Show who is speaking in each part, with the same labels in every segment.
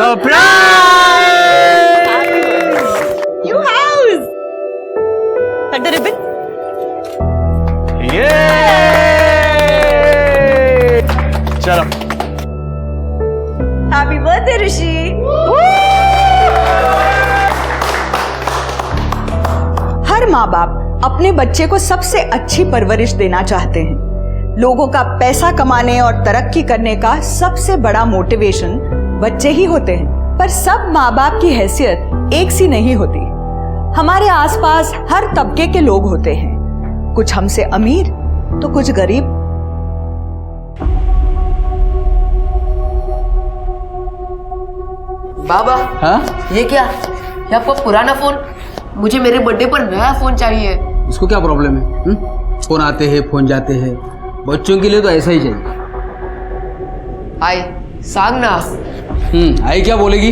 Speaker 1: New house. Cut the ribbon.
Speaker 2: चलो
Speaker 1: Happy birthday, ऋषि. हर माँ बाप अपने बच्चे को सबसे अच्छी परवरिश देना चाहते हैं. लोगों का पैसा कमाने और तरक्की करने का सबसे बड़ा मोटिवेशन बच्चे ही होते हैं. पर सब माँ बाप की हैसियत एक सी नहीं होती. हमारे आसपास हर तबके के लोग होते हैं. कुछ हमसे अमीर तो कुछ गरीब.
Speaker 3: बाबा
Speaker 4: हाँ?
Speaker 3: ये क्या? ये आपका पुराना फोन? मुझे मेरे बर्थडे पर नया फोन चाहिए.
Speaker 4: उसको क्या प्रॉब्लम है? फोन आते हैं, फोन जाते हैं. बच्चों के लिए तो ऐसा ही चाहिए.
Speaker 3: आई सांग ना.
Speaker 4: आई क्या बोलेगी?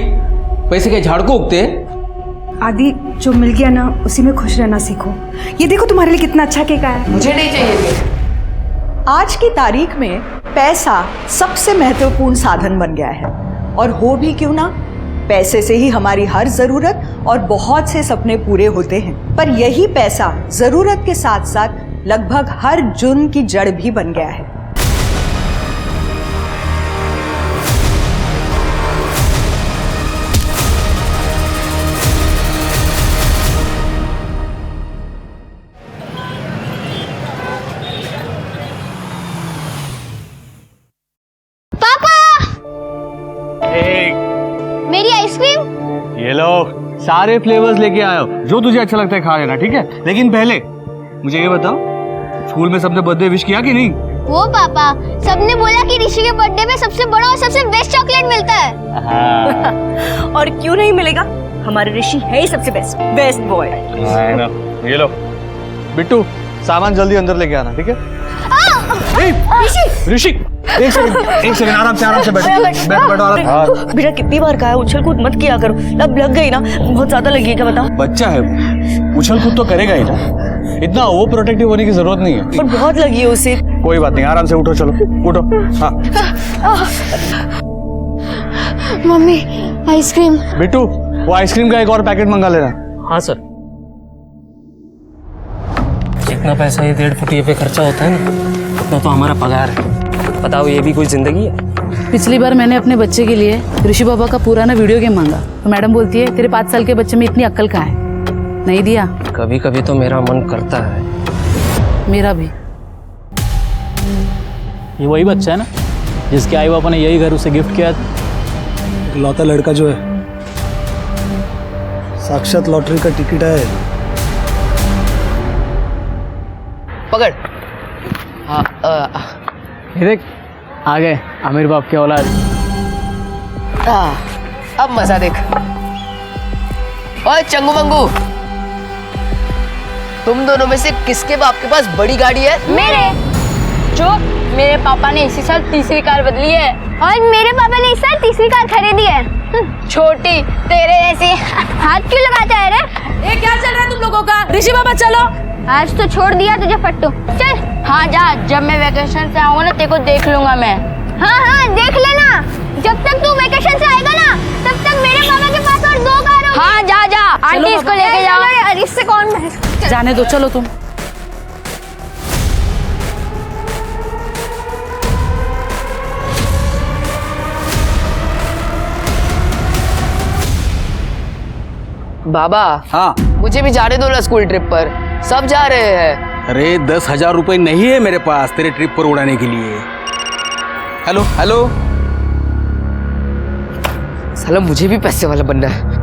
Speaker 4: पैसे के झाड़ को उगते हैं.
Speaker 5: आदि, जो मिल गया ना उसी में खुश रहना सीखो. ये देखो तुम्हारे लिए कितना अच्छा केक आया है.
Speaker 3: मुझे नहीं चाहिए केक.
Speaker 1: आज की तारीख में पैसा सबसे महत्वपूर्ण साधन बन गया है. और हो भी क्यों ना, पैसे से ही हमारी हर जरूरत और बहुत से सपने पूरे होते हैं. पर यही पैसा जरूरत के साथ साथ लगभग हर जुर्म की जड़ भी बन गया है.
Speaker 6: मेरी आइसक्रीम.
Speaker 2: ये लो, सारे फ्लेवर्स लेके आयो. जो तुझे अच्छा लगता है खा लेना, ठीक है? लेकिन पहले मुझे ये बताओ, स्कूल में सबने बर्थडे विश किया कि नहीं?
Speaker 6: वो पापा, सबने बोला कि ऋषि के बर्थडे में सबसे बड़ा और सबसे बेस्ट चॉकलेट मिलता है.
Speaker 1: और क्यों नहीं मिलेगा? हमारे ऋषि है ही सबसे बेस्ट बॉय.
Speaker 2: ये लो बिट्टू, सामान जल्दी अंदर लेके आना, ठीक है? ऋषि, एक सेकंड, आराम से बैठो.
Speaker 1: बेटा कितनी बार कहा है उछल कूद मत किया करो. अब लग गई ना, बहुत ज्यादा लगी है. क्या बताओ?
Speaker 2: बच्चा है, उछल कूद तो करेगा ही ना. इतना ओवर प्रोटेक्टिव होने की जरूरत नहीं है.
Speaker 1: पर बहुत लगी है उसे.
Speaker 2: कोई बात नहीं, आराम से उठो. चलो उठो. हाँ
Speaker 6: मम्मी, आइसक्रीम.
Speaker 2: बिट्टू, वो आइसक्रीम का एक और पैकेट मंगा लेना.
Speaker 7: हाँ सर. जितना पैसा ये 1.5 फुटिये पे खर्चा होता है ना, उतना तो हमारा पगार है. बताओ, ये भी कोई जिंदगी है?
Speaker 8: पिछली बार मैंने अपने बच्चे के लिए ऋषि बाबा का पुराना वीडियो गेम मांगा तो मैडम बोलती है तेरे 5 साल के बच्चे में इतनी अक्ल कहाँ है. नहीं दिया.
Speaker 7: कभी कभी तो मेरा मन करता है.
Speaker 8: मेरा भी.
Speaker 9: ये वही बच्चा है ना जिसके आई बापा ने यही घर उसे गिफ्ट किया.
Speaker 10: लौता लड़का जो है साक्षात लॉटरी का टिकट है.
Speaker 3: पकड़.
Speaker 9: ये देख, आ गए आमिर बाप के औलाद.
Speaker 3: अब मजा देख. ओए चंगू मंगू, तुम दोनों में से किसके बाप के पास बड़ी गाड़ी है?
Speaker 6: मेरे. जो मेरे पापा ने इसी साल तीसरी कार बदली है. और मेरे पापा ने इस साल तीसरी कार खरीदी है. छोटी तेरे ऐसे हाथ क्यों लगाता है रे?
Speaker 8: ये क्या चल रहा है तुम लोगों का? ऋषि बाबा चलो.
Speaker 6: आज तो छोड़ दिया तुझे फट्टू. चल. हाँ जा, जब मैं वेकेशन से आऊंगा ना तेरे को देख लूंगा मैं. हाँ देख लेना. जब तक तू वेकेशन से आएगा ना तब तक मेरे पापा के पास और 2 कार होंगी. हाँ जा आंटी इसको लेके जाओ. अरे इससे कौन
Speaker 8: जाने दो, चलो तुम.
Speaker 3: बाबा.
Speaker 4: हाँ.
Speaker 3: मुझे भी जाने दो ना स्कूल ट्रिप पर. सब जा रहे हैं.
Speaker 4: अरे 10,000 रुपए नहीं है मेरे पास तेरे ट्रिप पर उड़ाने के लिए. हेलो.
Speaker 3: साला मुझे भी पैसे वाला बनना है.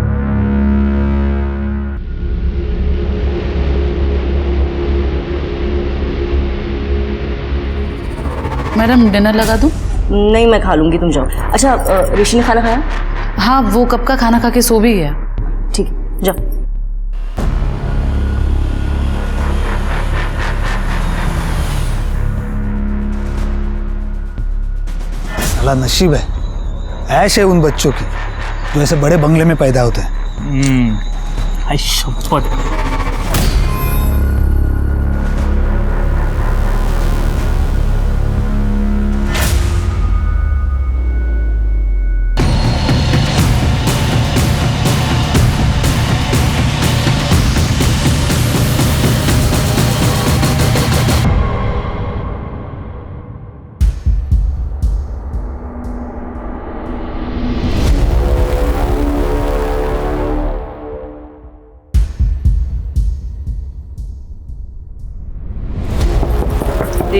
Speaker 8: मैडम डिनर लगा दूं?
Speaker 1: नहीं, मैं खा लूंगी, तुम जाओ. अच्छा, ऋषि ने खाना खाया?
Speaker 8: हाँ, वो कब का खाना खा के सो भी गया.
Speaker 1: ठीक है, जाओ.
Speaker 10: साला नसीब है, ऐश है उन बच्चों की जो ऐसे बड़े बंगले में पैदा होते हैं.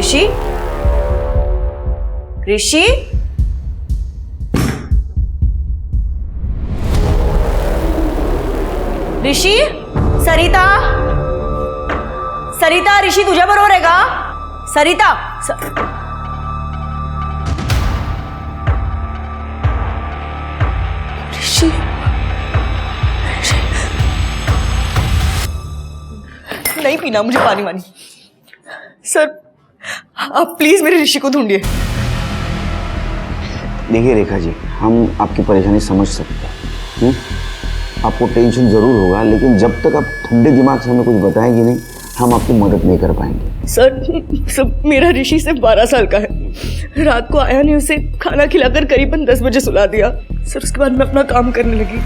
Speaker 1: ऋषि, ऋषि, ऋषि, सरिता, सरिता, ऋषि तुझ्या बरोबर आहे का? सरिता, ऋषि, नहीं पीना मुझे पानी वानी। सर आप प्लीज मेरे ऋषि को ढूंढिए।
Speaker 11: देखिए रेखा जी, हम आपकी परेशानी समझ सकते हैं। आपको टेंशन जरूर होगा, लेकिन जब तक आप ठंडे दिमाग से हमें कुछ बताएंगे नहीं, हम आपकी मदद नहीं कर पाएंगे।
Speaker 1: सर मेरा ऋषि सिर्फ 12 साल का है। रात को आया नहीं, उसे खाना खिलाकर करीबन 10 बजे सुला दिया। सर उसके बाद मैं अपना काम करने लगी।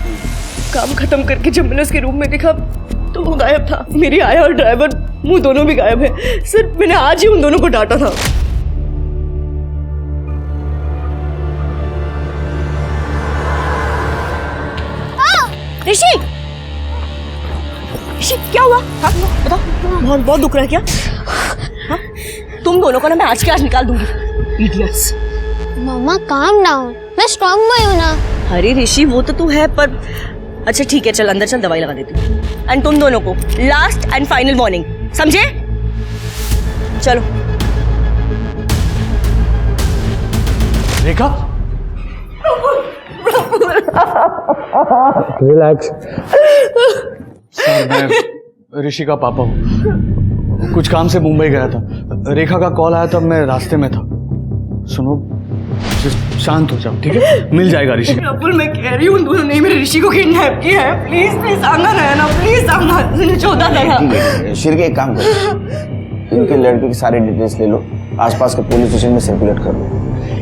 Speaker 1: काम खत्म करके जब मैंने उसके रूम में देखा तो वो गायब था। मेरी आया और ड्राइवर मुंह दोनों भी गायब है। सर मैंने आज ही उन दोनों को डांटा था। ऋषि, ऋषि क्या हुआ? हाँ बताओ, बहुत बहुत दुख रहा है क्या? हाँ? तुम दोनों को ना मैं आज के आज निकाल दूंगी। इडियट्स।
Speaker 6: मम्मा काम डाउन, मैं स्ट्रांग बॉय हूँ ना।
Speaker 1: अरे ऋषि वो तो तू है, पर अच्छा ठीक है चल अंदर चल, दवाई लगा देती हूँ। एंड तुम दोनों को लास्ट एंड फाइनल वार्निंग, समझे? चलो।
Speaker 2: रेखा, रिलैक्स। सर मैं ऋषि का पापा हूँ। कुछ काम से मुंबई गया था। रेखा का कॉल आया तब मैं रास्ते में था। सुनो, शांत हो जाओ, ठीक है? मिल जाएगा ऋषि।
Speaker 1: प्रफुल मैं कह रही हूँ उन दोनों ने मेरे ऋषि को किडनैप किया है। प्लीज प्लीज आना है ना, प्लीज आना। 14 दया।
Speaker 11: ठीक है शिर के एक काम करो, इनके लड़के की सारी डिटेल्स ले लो, आसपास के पुलिस स्टेशन में सर्कुलेट कर लो।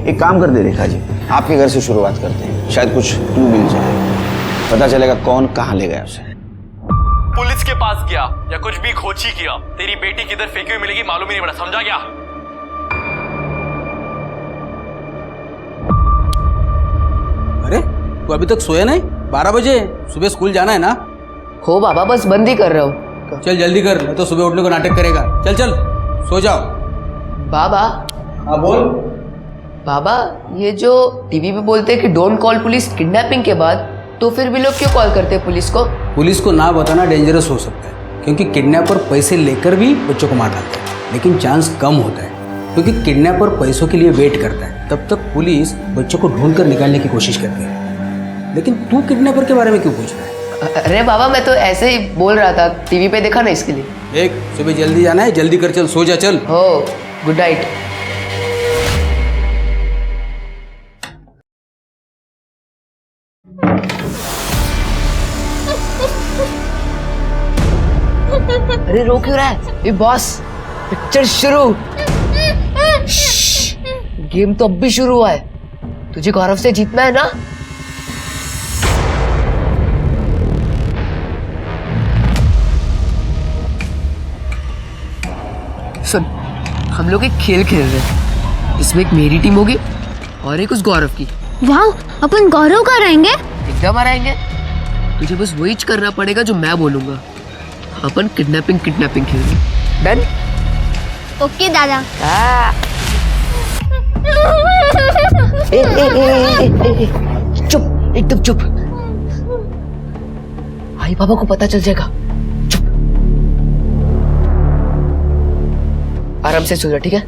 Speaker 11: एक काम कर दे रेखा जी, आपके घर से शुरुआत करते हैं, शायद कुछ क्लू मिल जाए, पता चलेगा कौन कहाँ ले गया उसे।
Speaker 2: पुलिस के पास गया या कुछ भी खोजी किया, तेरी बेटी किधर फेंकी हुई मिलेगी मालूम ही नहीं पड़ा, समझा क्या?
Speaker 4: अरे तू अभी तक सोया नहीं? 12 बजे, सुबह स्कूल जाना है ना?
Speaker 3: हो बाबा, बस बंद ही कर रहा हूँ।
Speaker 4: चल जल्दी कर, नहीं तो सुबह उठने को नाटक करेगा। चल चल सो जाओ।
Speaker 3: बाबा।
Speaker 4: हाँ बोल।
Speaker 3: बाबा ये जो टीवी पे बोलते हैं कि डोंट कॉल पुलिस किडनैपिंग के बाद, तो फिर भी लोग क्यों कॉल करते हैं पुलिस को?
Speaker 4: पुलिस को ना बताना डेंजरस हो सकता है, क्योंकि किडनैपर पैसे लेकर भी बच्चों को मार डालते हैं, लेकिन चांस कम होता है क्योंकि किडनैपर पैसों के लिए वेट करता है। तब तक पुलिस बच्चों को ढूंढ कर निकालने की कोशिश करती है। लेकिन तू किडनैपर के बारे में क्यों पूछ रहा है?
Speaker 3: अरे बाबा मैं तो ऐसे ही बोल रहा था, टीवी पे देखा ना इसके लिए।
Speaker 4: देख सुबह जल्दी जाना है, जल्दी कर, चल सो जा। चल
Speaker 3: हो, गुड नाइट। अरे रो क्यों रहा है? ये बॉस, पिक्चर शुरू। गेम तो अब भी शुरू हुआ है, तुझे गौरव से जीतना है ना? सुन, हम लोग एक खेल खेल रहे हैं, इसमें एक मेरी टीम होगी और एक उस गौरव की।
Speaker 6: वाह, अपन गौरव का रहेंगे?
Speaker 3: एकदम हराएंगे। तुझे बस वही करना पड़ेगा जो मैं बोलूंगा। अपन किडनैपिंग खेलेंगे। डन?
Speaker 6: ओके दादा।
Speaker 3: चुप, एकदम चुप। आई पापा को पता चल जाएगा। चुप, आराम से सो जा, ठीक है?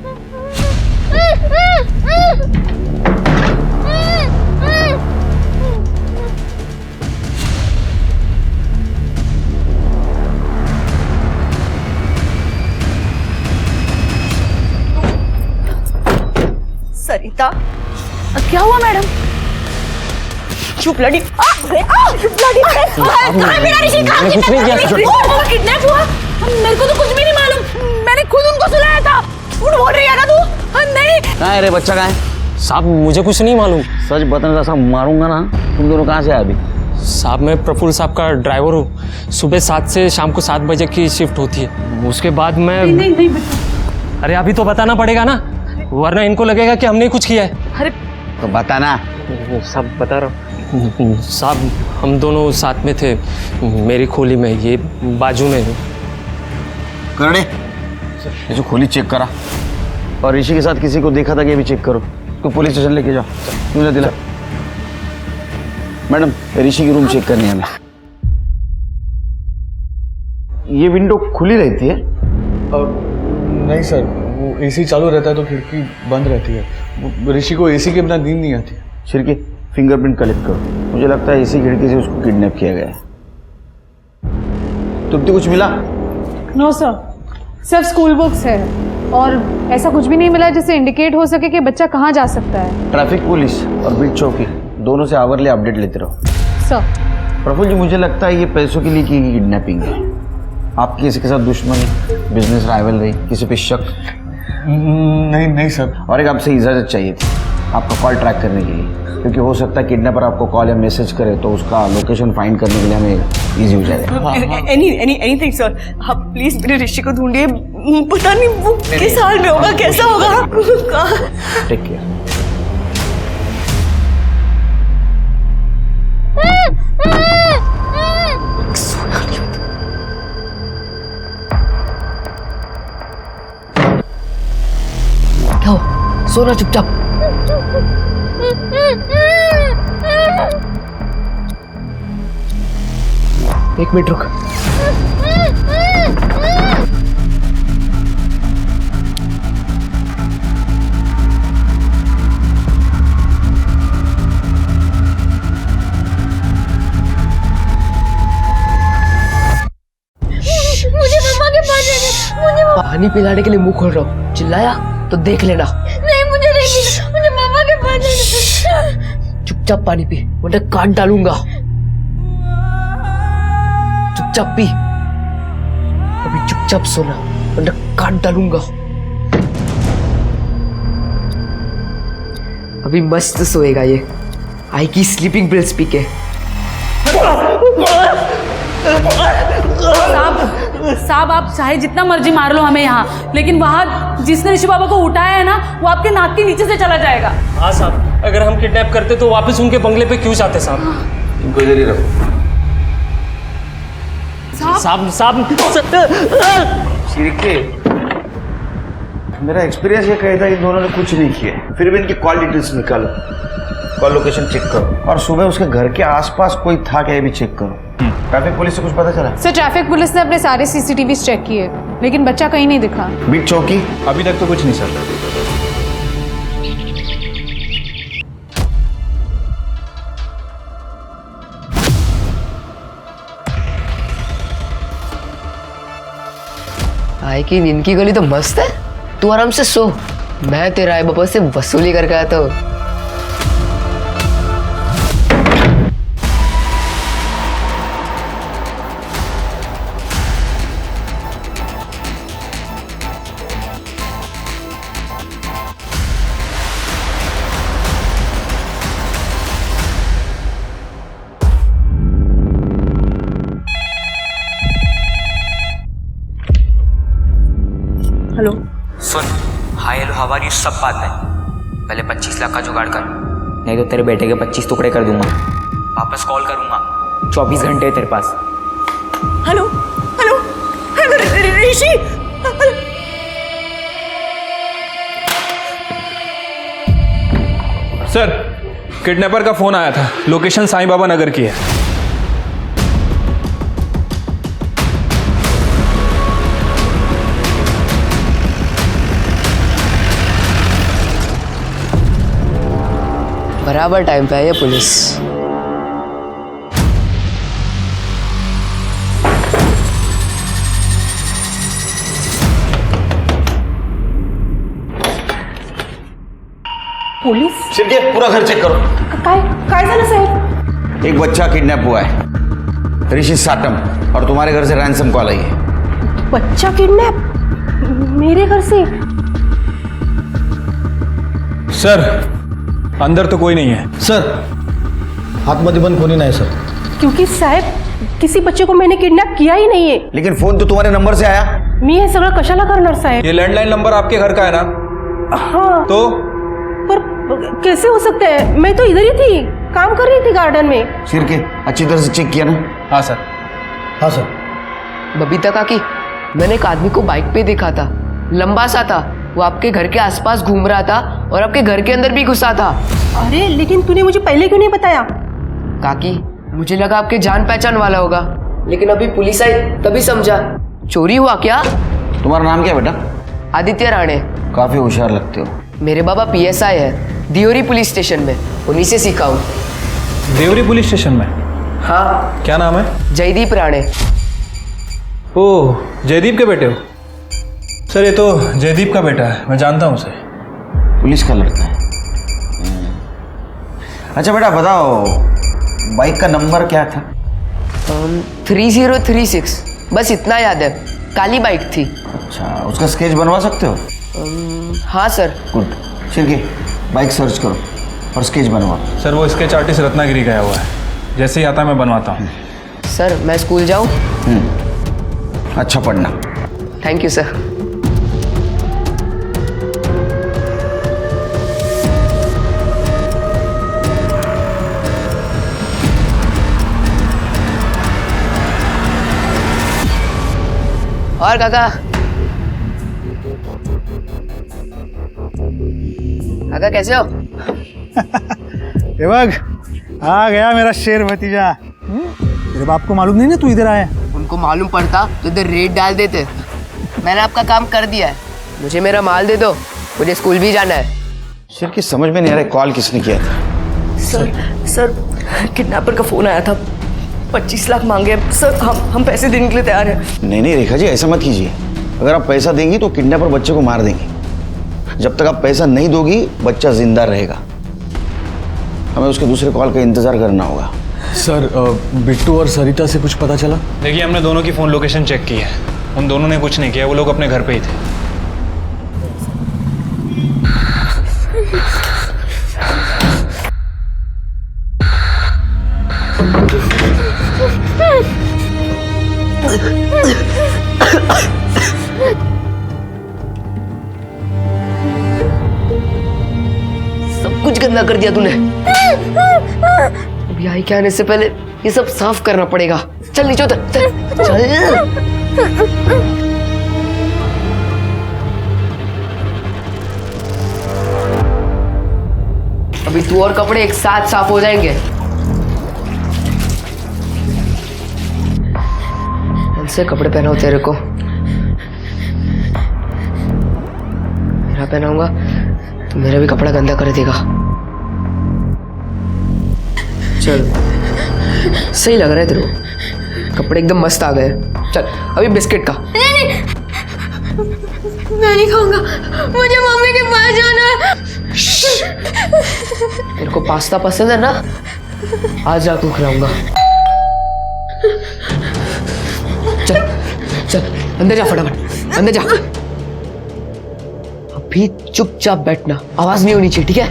Speaker 1: सरिता,
Speaker 8: क्या हुआ मैडम?
Speaker 1: चुप लड़ी।
Speaker 8: किडनैप हुआ? मेरे को तो कुछ भी नहीं मालूम, मैंने खुद उनको सुलाया था। झूठ बोल रही है ना तू? नहीं।
Speaker 11: कहाँ है रे बच्चा, कहाँ है?
Speaker 7: साहब मुझे कुछ नहीं मालूम।
Speaker 11: सच बताने का सब मारूंगा ना। तुम दोनों कहाँ से आए अभी?
Speaker 7: साहब मैं प्रफुल्ल साहब का ड्राइवर हूँ। सुबह 7 से शाम को 7 बजे की शिफ्ट होती है। उसके बाद मैं
Speaker 8: नहीं।
Speaker 7: अरे अभी तो बताना पड़ेगा ना, वरना इनको लगेगा कि हमने कुछ किया है।
Speaker 8: अरे
Speaker 11: तो बताना।
Speaker 7: सब बता रहा हूँ साहब, हम दोनों साथ में थे, मेरी खोली में, ये बाजू में।
Speaker 11: करने ये जो खोली चेक करा, और ऋषि के साथ किसी को देखा था कि अभी चेक करो। तो पुलिस स्टेशन लेके जाओ। मुझे दिला। मैडम ऋषि की रूम चेक करनी है हमें। ये विंडो खुली रहती है?
Speaker 2: नहीं सर, वो एसी चालू रहता है तो खिड़की बंद रहती है। ऋषि को एसी के बिना नींद नहीं आती।
Speaker 11: छिड़के फिंगरप्रिंट कलेक्ट करो। मुझे लगता है इसी खिड़की से उसको किडनैप किया गया है। तुमको कुछ मिला?
Speaker 5: नो सर, सिर्फ स्कूल बुक्स है और ऐसा कुछ भी नहीं मिला जिससे इंडिकेट हो सके कि बच्चा कहाँ जा सकता है।
Speaker 11: ट्रैफिक पुलिस और बीट चौकी दोनों से आवरली अपडेट लेते रहो।
Speaker 5: सर
Speaker 11: प्रफुल्ल जी, मुझे लगता है ये पैसों के लिए की गई किडनैपिंग है। आपकी किसी के साथ दुश्मनी, बिजनेस राइवल रही, किसी पे शक?
Speaker 2: नहीं सर।
Speaker 11: और एक आपसे इजाज़त चाहिए थी आपका कॉल ट्रैक करने के लिए, क्योंकि हो सकता है किडनैपर आपको कॉल या मैसेज करे तो उसका लोकेशन फाइंड करने के लिए हमें इजी हो जाएगा।
Speaker 1: एनीथिंग सर, आप प्लीज मेरे ऋषि को ढूंढिए। पता नहीं वो किस हाल में होगा, कैसा होगा।
Speaker 11: Take care.
Speaker 3: क्या हो? सो रहा चुपचाप। एक मिनट रुक।
Speaker 6: मुझे मम्मा के पास जाना, मुझे
Speaker 3: पानी पिलाने के लिए मुंह खोल रहा हूँ, चिल्लाया तो देख लेना।
Speaker 6: नहीं, मुझे नहीं पीना, मुझे मम्मा के पास जाना।
Speaker 3: चुपचाप पानी पी वरना काट डालूंगा। चुपचाप पी। अभी चुपचाप सोना वरना काट डालूंगा। अभी मस्त सोएगा ये, आई की स्लीपिंग पिल्स पी के।
Speaker 8: साहब आप चाहे जितना मर्जी मार लो हमें यहाँ, लेकिन वहाँ जिसने ऋषि बाबा को उठाया है ना, वो आपके नाक के नीचे से चला जाएगा।
Speaker 7: हाँ साहब, अगर हम किडनैप करते तो वापस उनके बंगले पे क्यों जाते साहब?
Speaker 11: इनको इधर ही रखो।
Speaker 7: साहब
Speaker 11: छिड़के, मेरा एक्सपीरियंस ये कहता है इन दोनों ने कुछ नहीं किया, फिर भी इनकी कॉल डिटेल्स निकालो, कॉल लोकेशन चेक करो और सुबह उसके घर के आसपास कोई था क्या ये भी चेक करो। ट्रैफिक पुलिस से कुछ पता चला?
Speaker 5: सर ट्रैफिक पुलिस ने अपने सारे सीसीटीवी चेक किए लेकिन बच्चा कहीं नहीं दिखा।
Speaker 11: बीट चौकी?
Speaker 2: अभी तक तो कुछ नहीं सर।
Speaker 3: आई की नींद की गोली तो मस्त है, तू आराम से सो, मैं तेरा आई बाबा से वसूली करके आता हूँ।
Speaker 5: हेलो
Speaker 12: सुन, hi hello how are you सब बात है, पहले 25 लाख का जुगाड़ कर, नहीं तो तेरे बेटे के 25 टुकड़े कर दूंगा। वापस कॉल करूंगा, 24 घंटे तेरे पास।
Speaker 1: हेलो हेलो ऋषि,
Speaker 13: सर किडनैपर का फोन आया था, लोकेशन साईं बाबा नगर की है।
Speaker 3: बराबर टाइम पे है ये पुलिस।
Speaker 5: पुलिस?
Speaker 11: छिड़के पूरा घर चेक करो।
Speaker 5: काय झालं साहेब?
Speaker 11: एक बच्चा किडनैप हुआ है, ऋषि साटम, और तुम्हारे घर से रैंसम कॉल आई है।
Speaker 5: बच्चा किडनैप? मेरे घर से?
Speaker 13: सर अंदर तो कोई नहीं है।
Speaker 10: सर आतमध्ये पण कोणी नाही सर।
Speaker 5: क्योंकि साहेब किसी बच्चे को मैंने किडनैप किया ही नहीं है।
Speaker 11: लेकिन फोन तो तुम्हारे नंबर से आया।
Speaker 5: मी हे सगळं कशाला करणार साहेब?
Speaker 13: ये लैंडलाइन नंबर आपके घर का है ना?
Speaker 5: हाँ।
Speaker 13: तो
Speaker 5: पर कैसे हो सकता है? मैं तो इधर ही थी, काम कर रही थी गार्डन में।
Speaker 11: छिड़के अच्छी तरह से चेक किया ना?
Speaker 13: हाँ सर।
Speaker 10: हाँ सर।
Speaker 3: बबीता काकी, मैंने एक आदमी को बाइक पे देखा था, लंबा सा था, वो आपके घर के आसपास घूम रहा था और आपके घर के अंदर भी घुसा था।
Speaker 14: अरे लेकिन तूने मुझे पहले क्यों नहीं बताया?
Speaker 3: काकी, मुझे लगा आपके जान पहचान वाला होगा, लेकिन अभी पुलिस आई तभी समझा। चोरी हुआ क्या?
Speaker 11: तुम्हारा नाम क्या बेटा?
Speaker 3: आदित्य राणे।
Speaker 11: काफी होशियार लगते हो।
Speaker 3: मेरे बाबा PSI है दियोरी पुलिस स्टेशन में, उन्हीं से सीखा हूँ।
Speaker 13: देवरी पुलिस स्टेशन में?
Speaker 3: हाँ।
Speaker 13: क्या नाम है?
Speaker 3: जयदीप राणे।
Speaker 13: ओह, जयदीप के बेटे हो? सर ये तो जयदीप का बेटा है, मैं जानता हूँ उसे।
Speaker 11: पुलिस का लड़का है। अच्छा बेटा बताओ, बाइक का नंबर क्या था?
Speaker 3: 3036, बस इतना याद है। काली बाइक थी।
Speaker 11: अच्छा, उसका स्केच बनवा सकते हो?
Speaker 3: हाँ sir.
Speaker 11: Good. Shirke, bike search करो और स्केच बनवाओ।
Speaker 13: सर वो स्केच आर्टिस्ट रत्नागिरी गया हुआ है, जैसे ही आता है मैं बनवाता हूँ।
Speaker 3: सर मैं स्कूल जाऊँ?
Speaker 11: अच्छा पढ़ना।
Speaker 3: Thank you sir. और काका कैसे हो?
Speaker 10: देवग, आ गया मेरा शेर भतीजा। तेरे बाप को मालूम नहीं ना तू इधर आया?
Speaker 3: उनको मालूम पड़ता तो इधर रेड डाल देते। मैंने आपका काम कर दिया है, मुझे मेरा माल दे दो, मुझे स्कूल भी जाना है।
Speaker 11: शिरके समझ में नहीं आ रहा कॉल किसने किया था?
Speaker 3: सर किडनैपर का फोन आया था, 25 लाख मांगे सर। हम पैसे देने के लिए तैयार हैं।
Speaker 11: नहीं रेखा जी, ऐसा मत कीजिए। अगर आप पैसा देंगी तो किडनैपर बच्चे को मार देंगे। जब तक आप पैसा नहीं दोगी बच्चा जिंदा रहेगा। हमें उसके दूसरे कॉल का इंतजार करना होगा।
Speaker 2: सर बिट्टू और सरिता से कुछ पता चला?
Speaker 13: देखिए हमने दोनों की फ़ोन लोकेशन चेक की है, उन दोनों ने कुछ नहीं किया, वो लोग अपने घर पे ही थे।
Speaker 3: सब कुछ गंदा कर दिया तूने। अभी आई के आने से पहले ये सब साफ करना पड़ेगा। चल नीचे उतर, चल। अभी तू और कपड़े एक साथ साफ हो जाएंगे। कौन से कपड़े पहनाओ तेरे को? मेरा पहनाऊंगा तो मेरा भी कपड़ा गंदा कर देगा। चल, सही लग रहा है तेरे को, कपड़े एकदम मस्त आ गए। चल अभी बिस्किट का।
Speaker 6: नहीं, मैं नहीं खाऊंगा, मुझे मम्मी के पास जाना है।
Speaker 3: तेरे को पास्ता पसंद है ना? आज रात को खिलाऊंगा। चल चल अंदर जा, फटाफट अंदर जा। अभी चुपचाप बैठना, आवाज नहीं होनी चाहिए, ठीक है?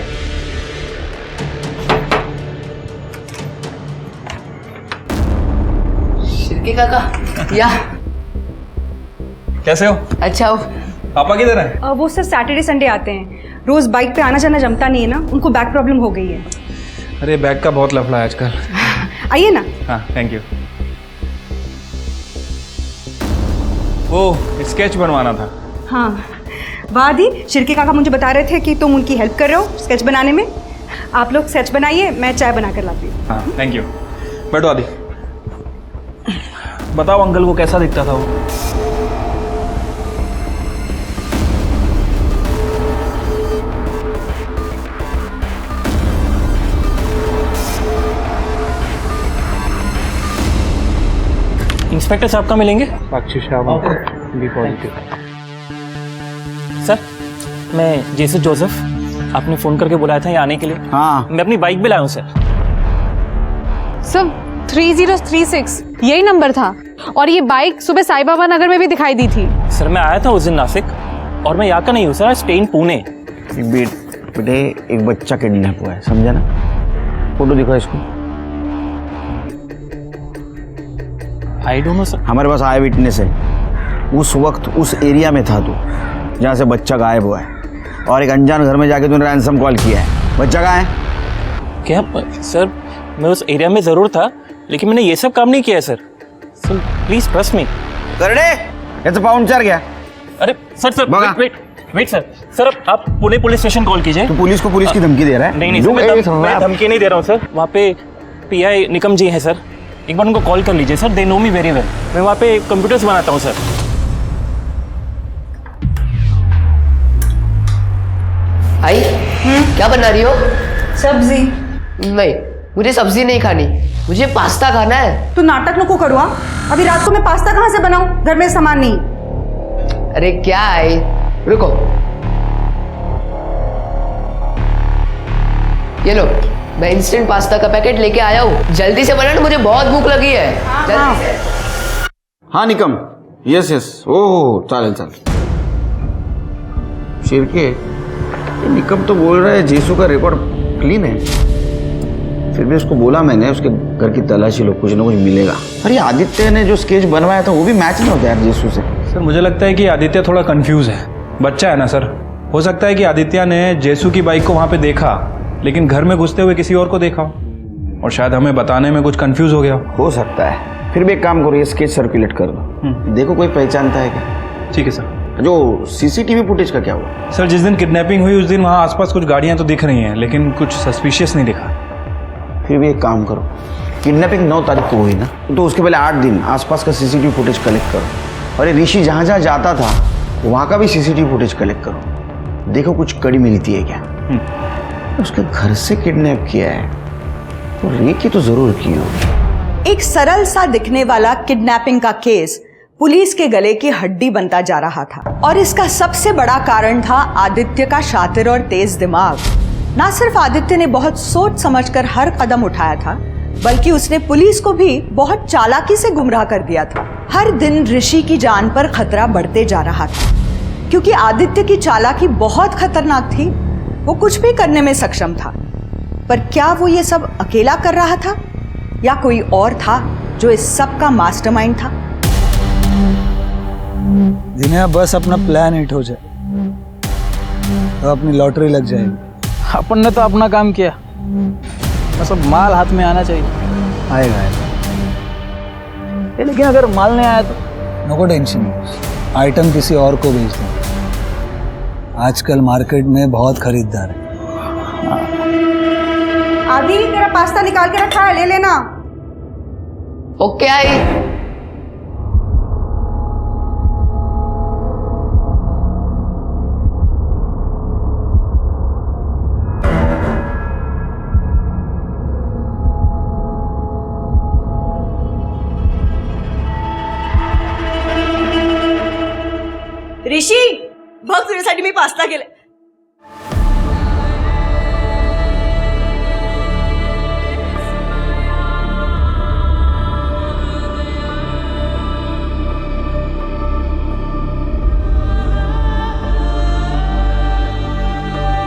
Speaker 3: शिरके काका, या
Speaker 13: कैसे हो?
Speaker 3: अच्छा हो।
Speaker 13: पापा किधर हैं?
Speaker 14: वो सर सैटरडे संडे आते हैं, रोज बाइक पे आना जाना जमता नहीं है ना, उनको बैक प्रॉब्लम हो गई है।
Speaker 13: अरे बैग का बहुत लफड़ा है आजकल।
Speaker 14: आइए ना।
Speaker 13: हाँ थैंक यू। वो स्केच बनवाना था।
Speaker 14: हाँ वादी, शिरके काका मुझे बता रहे थे कि तुम उनकी हेल्प कर रहे हो स्केच बनाने में। आप लोग स्केच बनाइए, मैं चाय बना कर लाती हूँ।
Speaker 13: हाँ थैंक यू। बैठो आदि। बताओ अंकल को कैसा दिखता था वो?
Speaker 7: इंस्पेक्टर साहब का मिलेंगे?
Speaker 13: साक्षी शाह बी पॉजिटिव।
Speaker 7: सर मैं जेसन जोसेफ, आपने फ़ोन करके बुलाया था यहाँ आने के लिए।
Speaker 11: हाँ
Speaker 7: मैं अपनी बाइक भी लाया हूँ सर।
Speaker 5: सब 3036 यही नंबर था, और ये बाइक सुबह साई बाबा नगर में भी दिखाई दी थी।
Speaker 7: सर मैं आया था उस दिन नासिक, और मैं यहाँ का नहीं हूँ सर, स्टे इन पुणे।
Speaker 11: बेटे एक बच्चा किडनैप हुआ है, समझा ना? फोटो दिखाओ इसको।
Speaker 7: I don't know sir.
Speaker 11: हमारे पास आया विटनेस है, उस वक्त उस एरिया में था तू जहाँ से बच्चा गायब हुआ है, और एक अनजान घर में जाके तूने रैंसम कॉल किया है। बच्चा कहाँ है?
Speaker 7: क्या सर, मैं उस एरिया में ज़रूर था, लेकिन मैंने ये सब काम नहीं किया है sir. Sir please trust me.
Speaker 11: करने ये तो पाउंड चार गया।
Speaker 7: अरे sir wait.
Speaker 9: Wait sir, sir आप पुणे पुलिस स्टेशन कॉल कीजिए।
Speaker 11: तो पुलिस को पुलिस की धमकी दे रहा है?
Speaker 9: नहीं नहीं सर, मैं धमकी नहीं दे रहा हूँ सर। वहाँ पे पीआई निकम जी है सर, एक बार उनको कॉल कर लीजिए sir, they know me very well. मैं वहाँ पे कंप्यूटर्स बनाता हूँ सर।
Speaker 3: आई क्या बना रही हो?
Speaker 14: सब्जी।
Speaker 3: नहीं, मुझे सब्जी नहीं खानी, मुझे पास्ता खाना है।
Speaker 14: तू नाटक नको करो। अभी रात को मैं पास्ता कहाँ से बनाऊं? घर में सामान नहीं।
Speaker 3: अरे क्या आई, रुको, ये लो, मैं इंस्टेंट पास्ता का पैकेट लेके आया हूँ, जल्दी से बनाना, मुझे बहुत भूख लगी है। जल्दी से।
Speaker 11: हाँ निकम, यस यस, ओह चालेल चालेल। शिरके, निकम तो बोल रहा है जेसू का रिकॉर्ड क्लीन है, फिर भी उसको बोला मैंने उसके घर की तलाशी लो, कुछ ना कुछ मिलेगा। अरे आदित्य ने जो स्केच बनवाया था वो भी मैच नहीं होता यार जेसू से।
Speaker 13: सर मुझे लगता है कि आदित्य थोड़ा कंफ्यूज है, बच्चा है ना सर। हो सकता है कि आदित्य ने जेसू की बाइक को वहाँ पे देखा, लेकिन घर में घुसते हुए किसी और को देखा, और शायद हमें बताने में कुछ कंफ्यूज हो गया।
Speaker 11: हो सकता है। फिर भी एक काम करो, ये स्केच सर्कुलेट कर दो, देखो कोई पहचानता है क्या।
Speaker 13: ठीक है सर।
Speaker 11: जो सीसीटीवी फुटेज का क्या हुआ?
Speaker 13: सर जिस दिन किडनैपिंग हुई उस दिन वहाँ आसपास कुछ गाड़ियाँ तो दिख रही हैं, लेकिन कुछ सस्पिशियस नहीं दिखा।
Speaker 11: फिर भी एक काम करो, किडनैपिंग 9 तारीख को हुई ना, तो उसके पहले 8 दिन आसपास का सीसीटीवी फुटेज कलेक्ट करो। और ये ऋषि जहाँ जहाँ जाता था वहाँ का भी सीसीटीवी फुटेज कलेक्ट करो, देखो कुछ कड़ी मिलती है क्या। उसके घर से किडनैप किया है तो रेकी तो जरूर की होगी।
Speaker 1: एक सरल सा दिखने वाला किडनैपिंग का केस पुलिस के गले की हड्डी बनता जा रहा था, और इसका सबसे बड़ा कारण था आदित्य का शातिर और तेज दिमाग। ना सिर्फ आदित्य ने बहुत सोच समझकर हर कदम उठाया था, बल्कि उसने पुलिस को भी बहुत चालाकी से गुमराह कर दिया था। हर दिन ऋषि की जान पर खतरा बढ़ते जा रहा था, क्योंकि आदित्य की चालाकी बहुत खतरनाक थी। वो कुछ भी करने में सक्षम था, पर क्या वो ये सब अकेला कर रहा था या कोई और था जो इस सब का मास्टरमाइंड था?
Speaker 10: जिन्हें बस अपना प्लान हिट हो जाए तो अपनी लॉटरी लग जाएगी।
Speaker 9: अपन ने तो अपना काम किया, बस अब माल हाथ में आना चाहिए।
Speaker 10: आएगा
Speaker 9: लेकिन अगर माल नहीं आया तो?
Speaker 10: नो टेंशन, आइटम किसी और को भेज दो। आजकल मार्केट में बहुत खरीदार है।
Speaker 14: आदि तेरा पास्ता निकाल के रखा है, ले लेना।
Speaker 3: Okay I.
Speaker 1: ऋषी बघ तुझ्यासाठी मी पास्ता केले।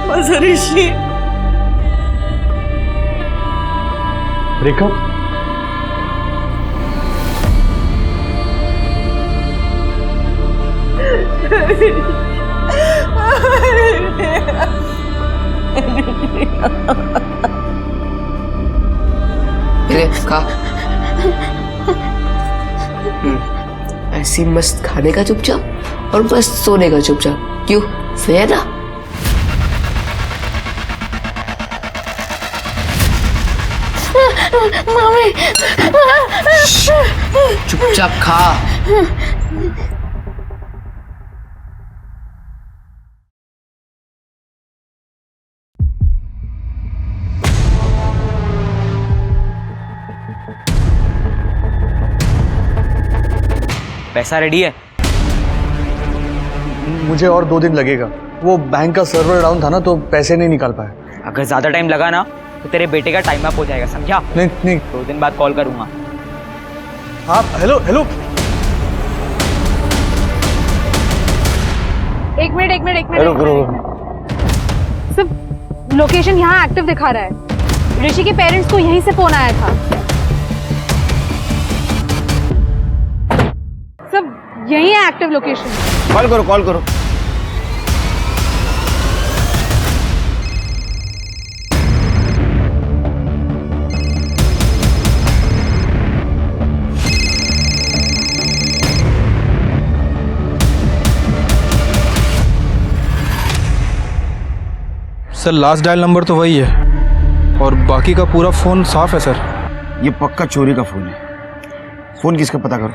Speaker 1: माझं ऋषी।
Speaker 2: रेखा,
Speaker 3: ले खा। ऐसी मस्त खाने का चुपचाप और मस्त सोने का चुपचाप, क्यों? सही है ना?
Speaker 6: मम्मी
Speaker 3: चुपचाप खा।
Speaker 12: पैसा रेडी है?
Speaker 2: मुझे और 2 दिन लगेगा, वो बैंक का सर्वर डाउन था ना तो पैसे नहीं निकाल पाए।
Speaker 12: अगर ज्यादा टाइम लगा ना तो तेरे बेटे का टाइम अप हो जाएगा, समझा?
Speaker 2: नहीं नहीं,
Speaker 12: 2 दिन बाद कॉल करूंगा।
Speaker 2: हाँ हेलो हेलो।
Speaker 5: एक मिनट सिर्फ लोकेशन यहाँ एक्टिव दिखा रहा है। ऋषि के पेरेंट्स को यहीं से फोन आया था। सिर्फ यही है एक्टिव लोकेशन।
Speaker 11: कॉल करो कॉल करो।
Speaker 13: सर लास्ट डायल नंबर तो वही है और बाकी का पूरा फ़ोन साफ है सर।
Speaker 11: ये पक्का चोरी का फ़ोन है। फ़ोन किसका पता करो।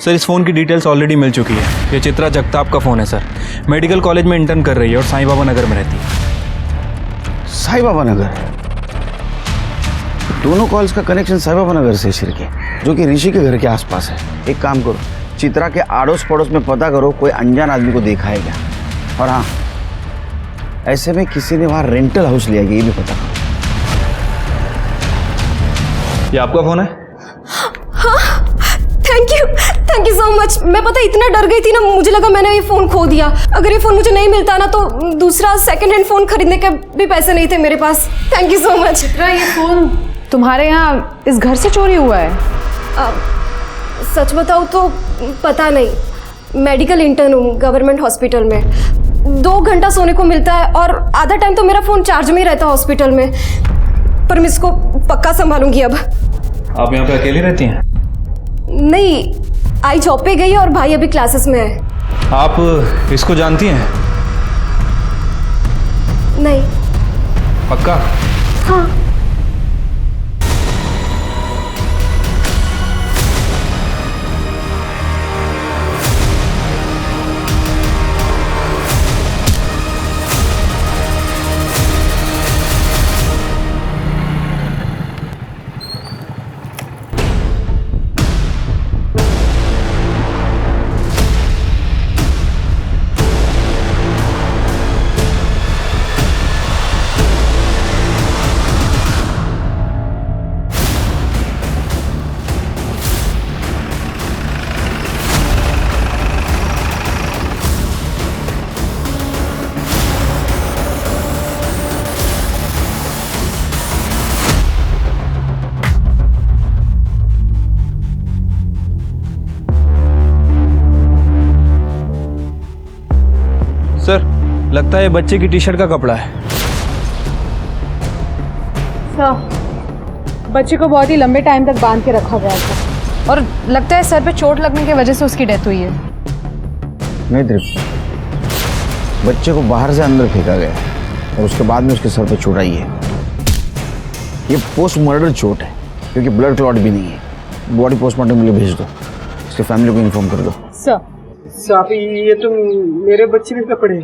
Speaker 13: सर इस फ़ोन की डिटेल्स ऑलरेडी मिल चुकी है। ये चित्रा जगताप का फ़ोन है सर। मेडिकल कॉलेज में इंटर्न कर रही है और साईं बाबा नगर में रहती है।
Speaker 11: साईं बाबा नगर? दोनों कॉल्स का कनेक्शन साईं बाबा नगर से शिर के, जो कि ऋषि के घर के आसपास है। एक काम करो, चित्रा के आड़ोस पड़ोस में पता करो कोई अनजान आदमी को देखा है क्या। और हाँ, ऐसे में किसी ने वहाँ रेंटल हाउस लिया है ये भी पता करो।
Speaker 13: ये आपका फ़ोन है?
Speaker 15: हाँ, थैंक यू सो मच। मैं पता इतना डर गई थी ना, मुझे लगा मैंने ये फ़ोन खो दिया। अगर ये फ़ोन मुझे नहीं मिलता ना तो दूसरा सेकंड हैंड फ़ोन खरीदने के भी पैसे नहीं थे मेरे पास। Thank you so much.
Speaker 5: Chitra, ये फ़ोन तुम्हारे यहाँ इस घर से चोरी हुआ है?
Speaker 15: सच बताऊँ तो पता नहीं। मेडिकल इंटर्न हूँ गवर्नमेंट हॉस्पिटल में। 2 घंटा सोने को मिलता है और आधा टाइम तो मेरा फ़ोन चार्ज में ही रहता है हॉस्पिटल में। पर मैं इसको पक्का संभालूंगी अब।
Speaker 13: आप यहाँ पे अकेली रहती हैं?
Speaker 15: नहीं, आई जॉब पे गई और भाई अभी क्लासेस में है।
Speaker 13: आप इसको जानती हैं?
Speaker 15: नहीं।
Speaker 13: पक्का?
Speaker 15: हाँ।
Speaker 13: सर लगता है ये बच्चे की टी शर्ट का कपड़ा है।
Speaker 5: बच्चे को बहुत ही लंबे टाइम तक बांध के रखा गया था और लगता है सर पे चोट लगने की वजह से उसकी डेथ हुई है।
Speaker 11: नहीं दीप्ति, बच्चे को बाहर से अंदर फेंका गया और उसके बाद में उसके सर पे चोट आई है। ये पोस्ट मर्डर चोट है क्योंकि ब्लड क्लॉट भी नहीं है। बॉडी पोस्टमार्टम के लिए भेज दो, उसके फैमिली को इन्फॉर्म कर दो।
Speaker 16: साहब ये तो मेरे बच्चे के कपड़े।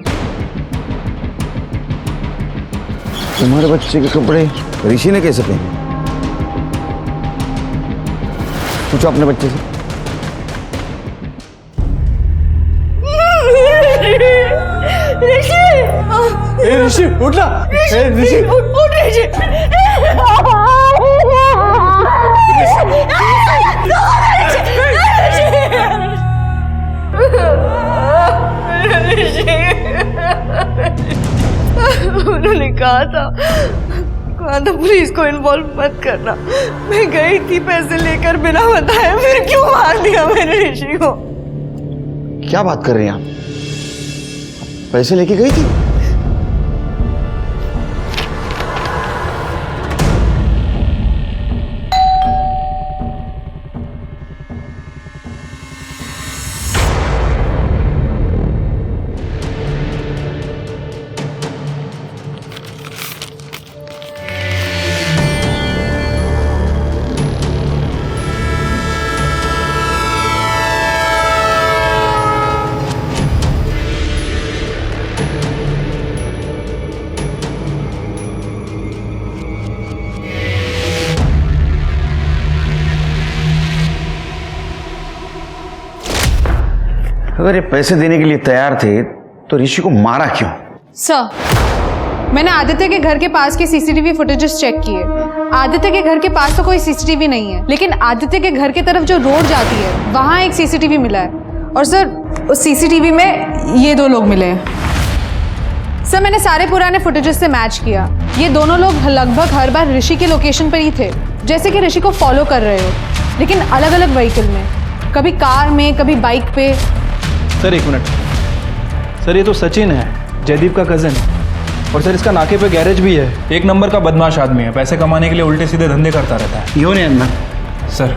Speaker 11: तुम्हारे बच्चे के कपड़े ऋषि ने कैसे पहने? पूछो अपने बच्चे से।
Speaker 16: ऋषि उठ ना। ऋषि उठ ऋषि।
Speaker 1: उन्होंने कहा था पुलिस को इन्वॉल्व मत करना। मैं गई थी पैसे लेकर बिना बताए, फिर क्यों मार दिया मैंने ऋषि को?
Speaker 11: क्या बात कर रही हैं आप? पैसे लेके गई थी? अगर ये पैसे देने के लिए तैयार थे तो ऋषि को मारा क्यों?
Speaker 5: सर, मैंने आदित्य के घर के पास के सीसीटीवी फुटेजेस चेक किए। आदित्य के घर के पास तो कोई सीसीटीवी नहीं है, लेकिन आदित्य के घर की तरफ जो रोड जाती है वहां एक सीसीटीवी मिला है। और सर, उस सीसीटीवी में ये 2 लोग मिले हैं। सर, मैंने सारे पुराने फुटेजेस से मैच किया। ये दोनों लोग लगभग हर बार ऋषि के लोकेशन पर ही थे, जैसे कि ऋषि को फॉलो कर रहे हो, लेकिन अलग अलग व्हीकल में, कभी कार में, कभी बाइक पे।
Speaker 13: Sir 1 minute. सर ये तो सचिन है, जयदीप का कज़न। और सर इसका नाके पे गैरेज भी है। 1 नंबर का बदमाश आदमी है, पैसे कमाने के लिए उल्टे सीधे धंधे करता रहता है।
Speaker 11: क्यों नहीं अंदर?
Speaker 13: सर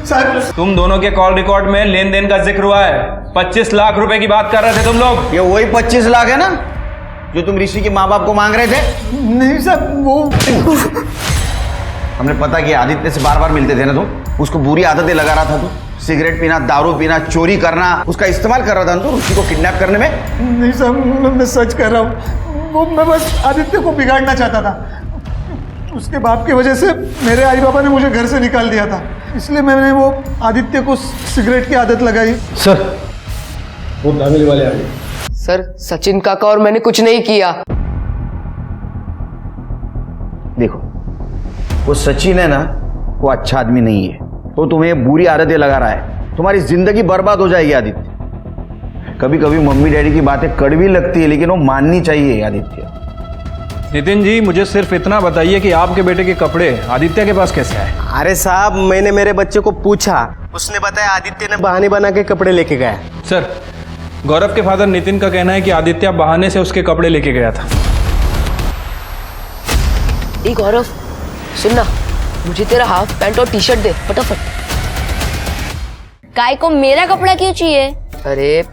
Speaker 13: सर तुम दोनों के कॉल रिकॉर्ड में लेन देन का जिक्र हुआ है। 25 लाख रुपए की बात कर रहे थे तुम लोग।
Speaker 11: ये वही 25 लाख है ना जो तुम ऋषि के माँ बाप को मांग रहे थे?
Speaker 10: नहीं सर, वो
Speaker 11: हमने पता किया, आदित्य से बार बार मिलते थे ना तुम, उसको बुरी आदतें लगा रहा था तू, सिगरेट पीना, दारू पीना, चोरी करना, उसका इस्तेमाल कर रहा था तू ऋषि को किडनैप करने में।
Speaker 10: नहीं सर, मैं सच कर रहा हूँ। वो मैं बस आदित्य को बिगाड़ना चाहता था। उसके बाप की वजह से मेरे आई बाबा ने मुझे घर से निकाल दिया था, इसलिए मैंने वो आदित्य को सिगरेट की आदत लगाई।
Speaker 13: सर वो दावेली वाले आ गए।
Speaker 3: सर सचिन काका और मैंने कुछ नहीं किया।
Speaker 11: देखो वो सचिन है ना, वो अच्छा आदमी नहीं है, तो तुम्हें बुरी आदतें लगा रहा है, तुम्हारी जिंदगी बर्बाद हो जाएगी आदित्य। कभी कभी मम्मी डैडी की बातें कड़वी लगती है, लेकिन वो माननी चाहिए आदित्य।
Speaker 13: नितिन जी मुझे सिर्फ इतना बताइए कि आपके बेटे के कपड़े आदित्य के पास कैसे आए?
Speaker 16: अरे साहब, मैंने मेरे बच्चे को पूछा, उसने बताया आदित्य ने बहाने बना के कपड़े लेके गया।
Speaker 13: सर गौरव के फादर नितिन का कहना है कि आदित्य बहाने से उसके कपड़े लेके गया था।
Speaker 3: ए गौरव सुन ना, मुझे तेरा हाफ पैंट और टी शर्ट दे फटाफट।
Speaker 6: काय को मेरा कपड़ा क्यों चाहिए?
Speaker 3: अरे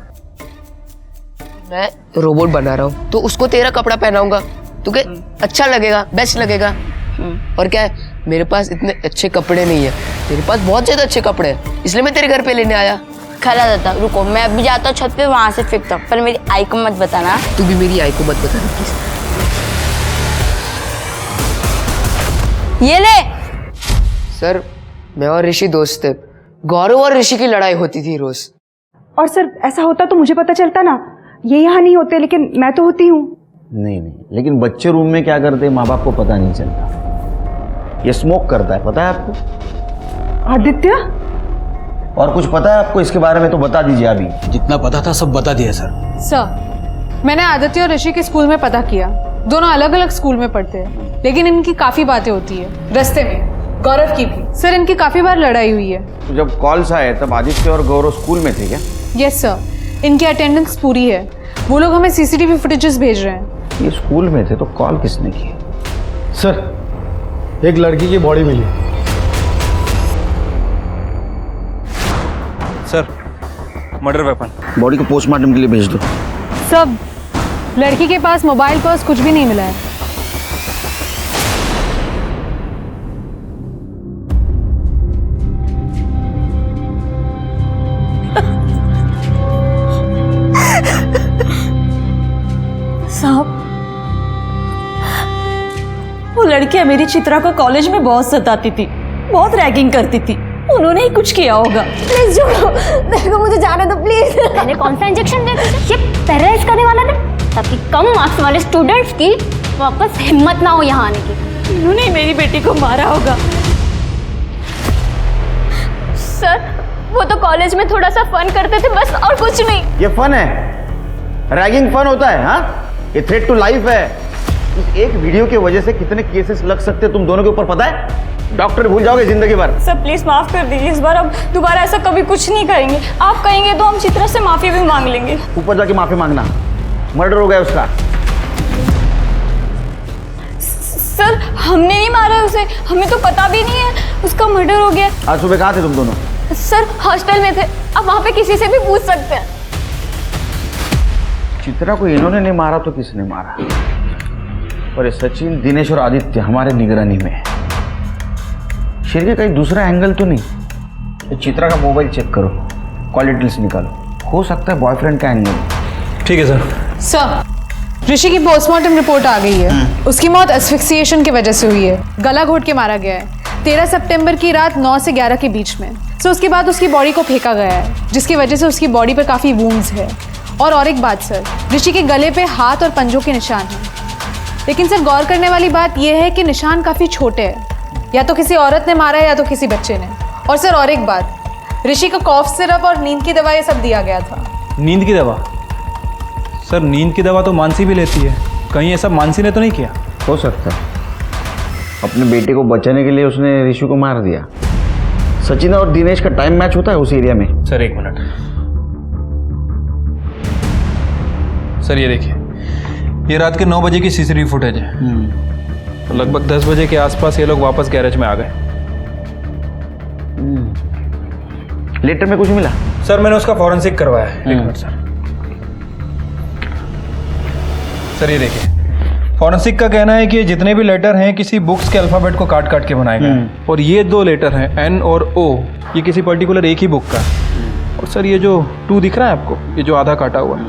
Speaker 3: मैं रोबोट बना रहा हूँ तो उसको तेरा कपड़ा पहनाऊंगा, तुझे अच्छा लगेगा, बेस्ट लगेगा। और क्या है, मेरे पास इतने अच्छे कपड़े नहीं है, तेरे पास बहुत ज्यादा अच्छे कपड़े हैं, इसलिए मैं तेरे घर पे लेने आया।
Speaker 6: खरा दादा रुको, मैं अभी जाता हूँ छत पे, वहां से फेंकता हूँ, पर मेरी आई को मत बताना।
Speaker 3: तू भी मेरी आई को मत बता प्लीज।
Speaker 6: ये ले।
Speaker 3: सर मैं और ऋषि दोस्त थे, गौरव और ऋषि की लड़ाई होती थी रोज।
Speaker 14: और सर ऐसा होता तो मुझे पता चलता ना, ये यहाँ नहीं होते लेकिन मैं तो होती हूँ।
Speaker 11: नहीं, लेकिन बच्चे रूम में क्या करते हैं माँ बाप को पता नहीं चलता। ये स्मोक करता है, पता है आपको?
Speaker 14: आदित्य?
Speaker 11: और कुछ पता है आपको इसके बारे में तो बता दीजिए अभी।
Speaker 4: जितना पता था सब बता दिया सर।
Speaker 5: सर मैंने आदित्य और ऋषि के स्कूल में पता किया, दोनों अलग अलग स्कूल में पढ़ते हैं, लेकिन इनकी काफी बातें होती है रास्ते में, गौरव की भी। सर इनकी काफी बार लड़ाई हुई है।
Speaker 11: तो जब कॉल्स आए तब आदित्य और गौरव स्कूल में थे क्या?
Speaker 5: यस सर, इनकी अटेंडेंस पूरी है, वो लोग हमें सीसीटीवी फुटेजेस भेज रहे हैं।
Speaker 11: ये स्कूल में थे तो कॉल किसने की?
Speaker 16: सर एक लड़की की बॉडी मिली।
Speaker 13: Sir murder weapon.
Speaker 11: बॉडी को पोस्टमार्टम के लिए भेज दो।
Speaker 5: सब लड़की के पास मोबाइल पर्स कुछ भी नहीं मिला है।
Speaker 17: साहब वो लड़की मेरी चित्रा को कॉलेज में बहुत सताती थी, बहुत रैगिंग करती थी, उन्होंने ही कुछ किया होगा।
Speaker 6: प्लीज छोड़ो, देखो मुझे जाने दो प्लीज। मैंने कौन सा इंजेक्शन दिया तुझे? ये पैरालाइज करने वाला ना, ताकि कम मार्क्स वाले स्टूडेंट्स की वापस हिम्मत ना हो यहाँ आने की।
Speaker 17: उन्होंने ही मेरी बेटी को मारा होगा।
Speaker 6: सर वो तो कॉलेज में थोड़ा सा फन करते थे बस, और कुछ नहीं।
Speaker 11: ये फन है? रैगिंग फन होता है? हाँ, ये थ्रेट टू लाइफ है। इस एक वीडियो की वजह से कितने केसेस लग सकते हैं तुम दोनों के ऊपर पता है? डॉक्टर भूल जाओगे जिंदगी भर।
Speaker 17: सर प्लीज माफ कर दीजिए, इस बार अब दोबारा ऐसा कभी कुछ नहीं करेंगे। आप कहेंगे तो हम चित्रा से माफी भी मांग लेंगे।
Speaker 11: ऊपर जाके माफी मांगना, मर्डर हो गया उसका।
Speaker 17: सर हमने नहीं मारा है उसे, हमें तो पता भी नहीं है उसका मर्डर हो गया।
Speaker 11: आज सुबह कहाँ थे तुम दोनों?
Speaker 6: सर हॉस्टल में थे, आप वहाँ पे किसी से भी पूछ सकते हैं।
Speaker 11: चित्रा को इन्होंने नहीं मारा तो किसने मारा? और ये सचिन, दिनेश और आदित्य हमारे निगरानी में है। शेर के कहीं दूसरा एंगल तो नहीं? तो चित्रा का मोबाइल चेक करो, कॉल डिटेल्स निकालो, हो सकता है बॉयफ्रेंड का एंगल।
Speaker 13: ठीक है सर।
Speaker 5: सर ऋषि की पोस्टमार्टम रिपोर्ट आ गई है, उसकी मौत एस्फिक्सिएशन की वजह से हुई है, गला घोट के मारा गया है 13 सितंबर की रात 9 से 11 के बीच में। सो उसके बाद उसकी बॉडी को फेंका गया है, जिसकी वजह से उसकी बॉडी पर काफ़ी वूंड्स है। और एक बात सर, ऋषि के गले पे हाथ और पंजों के निशान हैं, लेकिन सर गौर करने वाली बात यह है कि निशान काफ़ी छोटे हैं, या तो किसी औरत ने मारा है या तो किसी बच्चे ने। और सर और एक बात, ऋषि को कॉफ सिरप और नींद की दवा ये सब दिया गया था।
Speaker 13: नींद की दवा? सर नींद की दवा तो मानसी भी लेती है, कहीं ऐसा मानसी ने तो नहीं किया?
Speaker 11: हो सकता है अपने बेटे को बचाने के लिए उसने ऋषि को मार दिया। सचिन और दिनेश का टाइम मैच होता है उस एरिया में।
Speaker 13: सर एक मिनट, सर ये देखिए, ये रात के 9 बजे की सीसीटीवी फुटेज है। तो लगभग 10 बजे के आसपास ये लोग वापस गैरेज में आ गए।
Speaker 11: लेटर में कुछ मिला?
Speaker 13: सर मैंने उसका फॉरेंसिक करवाया है। एक मिनट सर ये देखिए, फॉरेंसिक का कहना है कि ये जितने भी लेटर हैं किसी बुक्स के अल्फाबेट को काट काट के बनाए गए हैं, और ये 2 लेटर हैं एन और ओ, ये किसी पर्टिकुलर एक ही बुक का है। और सर ये जो 2 दिख रहा है आपको, ये जो आधा काटा हुआ है,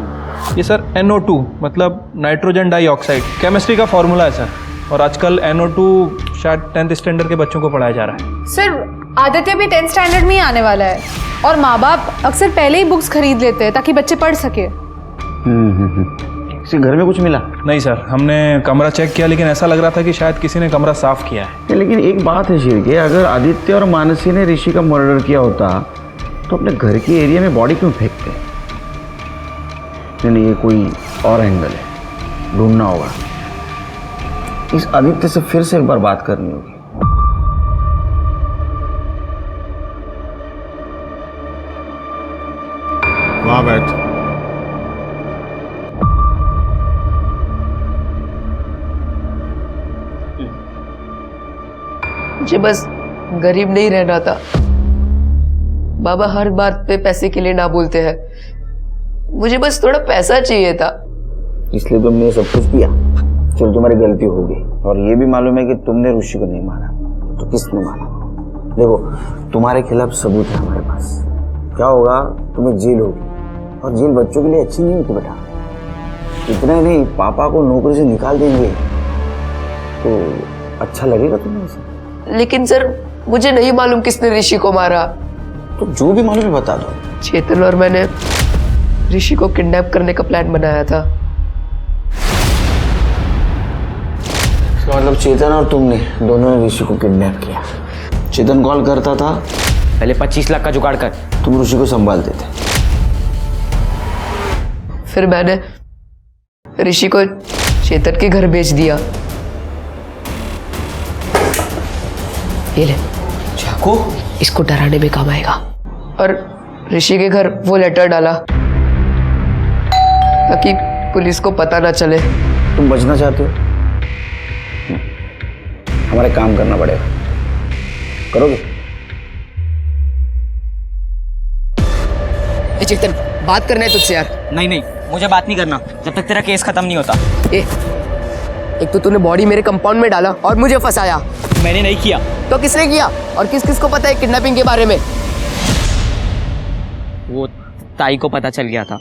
Speaker 13: ये सर NO2 मतलब नाइट्रोजन डाइऑक्साइड केमिस्ट्री का फॉर्मूला है सर। और आजकल NO2 शायद 10th स्टैंडर्ड के बच्चों को पढ़ाया जा रहा है।
Speaker 5: सर आदित्य भी 10th स्टैंडर्ड में ही आने वाला है, और माँ बाप अक्सर पहले ही बुक्स खरीद लेते हैं ताकि बच्चे पढ़ सके।
Speaker 11: किसी घर में कुछ मिला?
Speaker 13: नहीं सर, हमने कमरा चेक किया लेकिन ऐसा लग रहा था कि शायद किसी ने कमरा साफ किया है।
Speaker 11: लेकिन एक बात है शिर्के, अगर आदित्य और मानसी ने ऋषि का मर्डर किया होता तो अपने घर के एरिया में बॉडी क्यों फेंकते? नहीं, ये कोई और एंगल है, ढूंढना होगा। इस आदित्य से फिर से एक बार बात करनी होगी।
Speaker 18: वहां बैठ।
Speaker 3: मुझे बस गरीब नहीं रहना था। बाबा हर बात पे पैसे के लिए ना बोलते हैं, मुझे बस थोड़ा पैसा चाहिए था,
Speaker 11: इसलिए तुमने सब कुछ किया। चलो तुम्हारी गलती हो गई, और ये भी मालूम है कि तुमने ऋषि को नहीं मारा, तो किसने मारा? देखो तुम्हारे खिलाफ सबूत है हमारे पास। क्या होगा, तुम्हें जेल होगी, और जेल बच्चों के लिए अच्छी नहीं होती बेटा। इतना ही नहीं, पापा को नौकरी से निकाल देंगे तो अच्छा लगेगा तुम्हें ऐसा?
Speaker 3: लेकिन सर मुझे नहीं मालूम किसने ऋषि को मारा।
Speaker 11: तो जो भी मालूम है बता दो।
Speaker 3: चेतन और मैंने ऋषि को किडनैप करने का प्लान बनाया था।
Speaker 11: तो मतलब चेतन और तुमने दोनों ने ऋषि को किडनैप किया। चेतन कॉल करता था,
Speaker 12: पहले 25 लाख का जुगाड़ कर,
Speaker 11: तुम ऋषि को संभालते थे।
Speaker 3: फिर मैंने ऋषि को चेतन के घर भेज दिया। ये ले
Speaker 11: चाकू,
Speaker 3: इसको डराने में काम आएगा। और ऋषि के घर वो लेटर डाला ताकि पुलिस को पता ना चले।
Speaker 11: तुम बचना चाहते हो? हमारे काम करना पड़ेगा, करोगे?
Speaker 3: चेतन बात करना है तुझसे यार।
Speaker 12: नहीं, मुझे बात नहीं करना जब तक तेरा केस खत्म नहीं होता।
Speaker 3: एक तो तूने बॉडी मेरे कंपाउंड में डाला और मुझे फंसाया।
Speaker 12: मैंने नहीं किया।
Speaker 3: तो किसने किया? और किस किस को पता है किडनैपिंग के बारे में?
Speaker 12: वो ताई को पता चल गया था।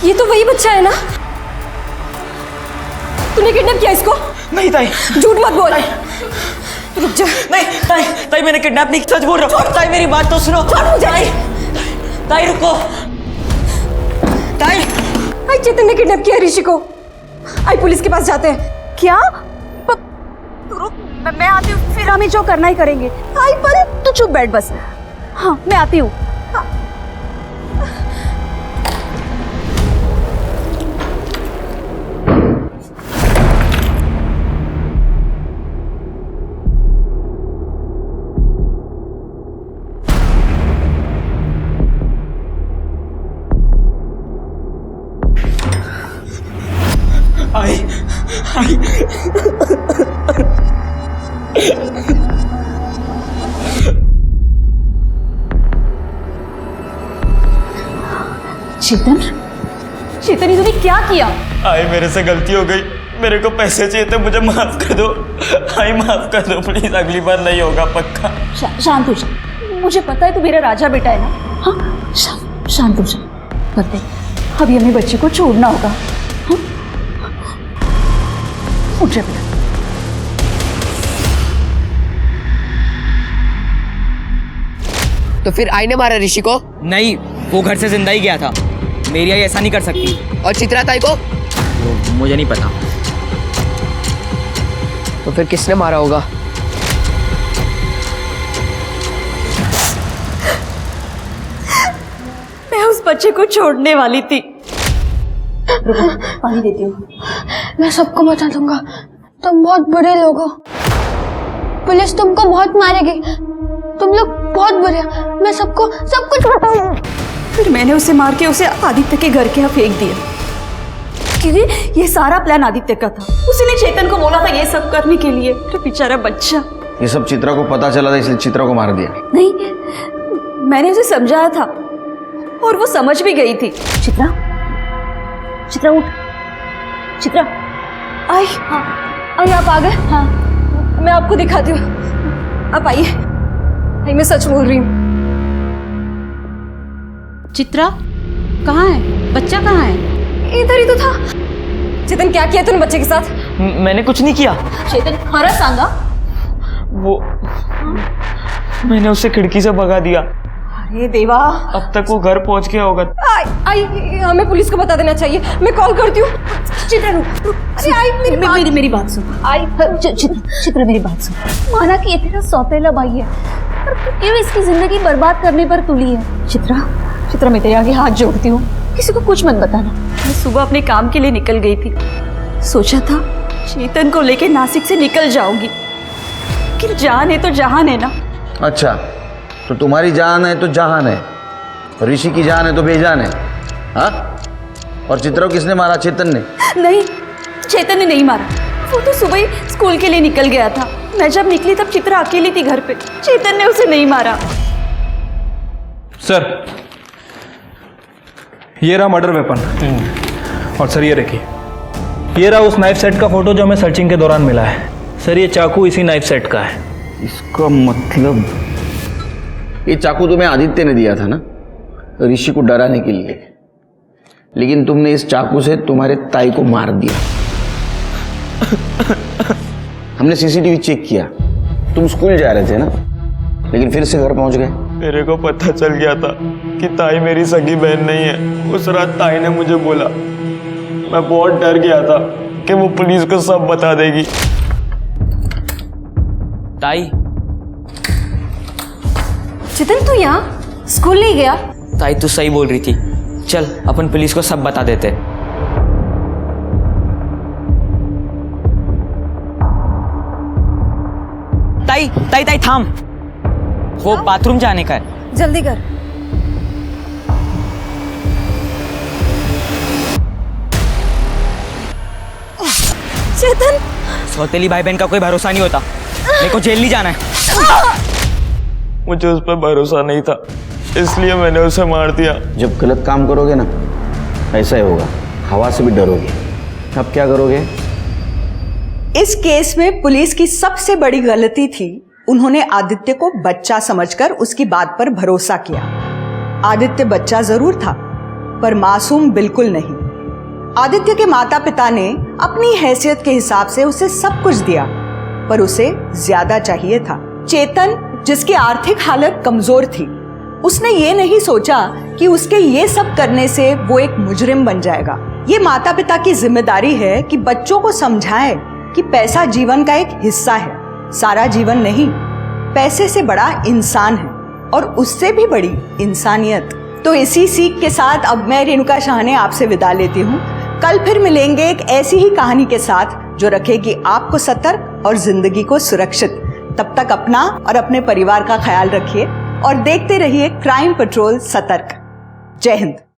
Speaker 15: ये तो वही बच्चा है ना? तूने किडनैप किया इसको?
Speaker 12: नहीं ताई,
Speaker 15: झूठ मत बोल। रुक जा।
Speaker 12: नहीं ताई मैंने किडनैप नहीं, सच बोल रहा हूँ। ताई मेरी बात तो सुनो। ताई रुको। ताई
Speaker 15: चेतन ने किडनैप किया ऋषि को। आई पुलिस के पास जाते हैं। क्या? मैं आती हूँ, फिर हमें जो करना ही करेंगे। आई पर तू चुप बैठ बस। हाँ मैं आती हूँ। चेतन ये तूने क्या किया?
Speaker 12: आई मेरे से गलती हो गई, मेरे को पैसे चाहिए थे, मुझे माफ कर दो। आई माफ कर दो प्लीज, अगली बार नहीं होगा पक्का।
Speaker 17: शांत हो जा, मुझे पता है तू मेरा राजा बेटा है ना। हाँ शांत हो जा। बता, अभी हमें बच्चे को छोड़ना होगा। हाँ? उठ जा बेटा।
Speaker 3: तो फिर आई ने मारा ऋषि को?
Speaker 12: नहीं, वो घर से जिंदा ही गया था। मेरी आई ऐसा नहीं कर सकती।
Speaker 3: और चित्रा ताई को?
Speaker 12: मुझे नहीं पता।
Speaker 3: तो फिर किसने मारा होगा?
Speaker 17: मैं उस बच्चे को छोड़ने वाली थी। पानी देती हूँ।
Speaker 6: मैं सबको बता दूंगा, तुम बहुत बुरे लोग हो। पुलिस तुमको बहुत मारेगी, तुम लोग बहुत बुरे हो। मैं सबको सब कुछ बताऊंगी।
Speaker 17: फिर मैंने उसे मार के उसे आदित्य के घर के यहाँ फेंक दिया, क्योंकि ये सारा प्लान आदित्य का था। उसने चेतन को बोला था ये सब करने के लिए। तो बेचारा बच्चा।
Speaker 11: ये सब चित्रा को पता चला था इसलिए चित्रा को मार दिया?
Speaker 17: नहीं, मैंने उसे समझाया था और वो समझ भी गई थी। चित्रा, चित्रा उठ। चित्रा, आई। हाँ, आई आप आ गए? हाँ, मैं आपको दिखाती हूँ, आप आइए। नहीं, मैं सच बोल रही हूँ।
Speaker 8: चित्रा कहाँ है? बच्चा कहाँ है?
Speaker 15: इधर ही तो था। चेतन, क्या किया तूने बच्चे के साथ?
Speaker 12: मैंने कुछ नहीं किया।
Speaker 17: चेतन, खरा सांगा?
Speaker 12: वो मैंने उसे खिड़की से भगा दिया।
Speaker 17: अरे देवा,
Speaker 12: अब तक वो घर पहुंच गया होगा।
Speaker 15: आई, हमें पुलिस को बता देना चाहिए। मैं कॉल करती हूँ। चित्रा रुक। अरे आई,
Speaker 17: मेरी बात सुन। आई, चित्रा मेरी बात सुन। माना कि ये तेरा सौतेला भाई है, पर तू क्यों इसकी जिंदगी बर्बाद करने पर तुली है? चित्रा, मैं तेरे आगे हाथ जोड़ती हूँ, किसी को कुछ मत बताना। मैं सुबह अपने काम के लिए निकल गई थी। सोचा था चेतन को लेके नासिक से निकल जाऊंगी, लेकिन जान है तो जहान है ना।
Speaker 11: अच्छा, तो तुम्हारी जान है तो जहान है, ऋषि की जान है तो बेजान है। हाँ? और चित्रा को किसने मारा? चेतन ने?
Speaker 17: नहीं, चेतन ने नहीं मारा। वो तो सुबह ही स्कूल के लिए निकल गया था। मैं जब निकली तब चित्रा अकेली थी घर पे। चेतन ने उसे नहीं मारा।
Speaker 13: सर, ये रहा मर्डर वेपन। और सर ये देखिए, ये रहा उस नाइफ सेट का फोटो जो हमें सर्चिंग के दौरान मिला है। सर, ये चाकू इसी नाइफ सेट का है।
Speaker 11: इसका मतलब ये चाकू तुम्हें आदित्य ने दिया था ना, ऋषि को डराने के लिए, लेकिन तुमने इस चाकू से तुम्हारे ताई को मार दिया। हमने सीसीटीवी चेक किया, तुम स्कूल जा रहे थे ना, लेकिन फिर से घर पहुंच गए।
Speaker 12: मेरे को पता चल गया था कि ताई मेरी सगी बहन नहीं है। उस रात ताई ने मुझे बोला, मैं बहुत डर गया था कि वो पुलिस को सब बता देगी। ताई,
Speaker 15: चेतन, तू यहाँ स्कूल नहीं गया?
Speaker 12: ताई तू सही बोल रही थी। चल अपन पुलिस को सब बता देते। ताई ताई ताई थाम, वो बाथरूम जाने का है।
Speaker 15: जल्दी कर। चेतन,
Speaker 12: सौतेली भाई बहन का कोई भरोसा नहीं होता। मेरे को जेल नहीं जाना है। मुझे उस पर भरोसा नहीं था, इसलिए मैंने उसे मार दिया।
Speaker 11: जब गलत काम करोगे ना, ऐसा ही होगा, हवा से भी डरोगे। अब क्या करोगे?
Speaker 1: इस केस में पुलिस की सबसे बड़ी गलती थी, उन्होंने आदित्य को बच्चा समझकर उसकी बात पर भरोसा किया। आदित्य बच्चा जरूर था, पर मासूम बिल्कुल नहीं। आदित्य के माता पिता ने अपनी हैसियत के हिसाब से उसे सब कुछ दिया, पर उसे ज्यादा चाहिए था। चेतन, जिसकी आर्थिक हालत कमजोर थी, उसने ये नहीं सोचा कि उसके ये सब करने से वो एक मुजरिम बन जाएगा। ये माता पिता की जिम्मेदारी है कि बच्चों को समझाएं कि पैसा जीवन का एक हिस्सा है, सारा जीवन नहीं। पैसे से बड़ा इंसान है और उससे भी बड़ी इंसानियत। तो इसी सीख के साथ अब मैं रेणुका शाहने आपसे विदा लेती हूँ। कल फिर मिलेंगे एक ऐसी ही कहानी के साथ जो रखेगी आपको सतर्क और जिंदगी को सुरक्षित। तब तक अपना और अपने परिवार का ख्याल रखिए और देखते रहिए क्राइम पेट्रोल सतर्क। जय हिंद।